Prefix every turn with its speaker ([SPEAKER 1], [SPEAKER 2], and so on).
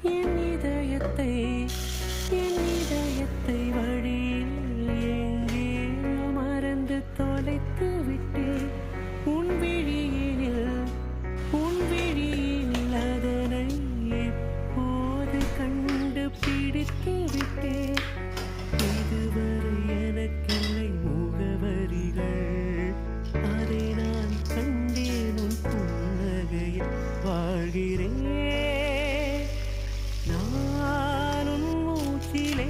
[SPEAKER 1] என் இதயத்தை என் இதயத்தை வழியில் எங்கேயோ மறந்து தொலைத்து விட்டேன். உன் விழியினில் அதனை எப்போது கண்டுபிடித்து விட்டேன். இதுவரை எனக்கில்லை முகவரிகள், அதை நான் கண்டேன் உன் புன்னகையில் வாழ்கிறேன். நான் உன் மூச்சிலே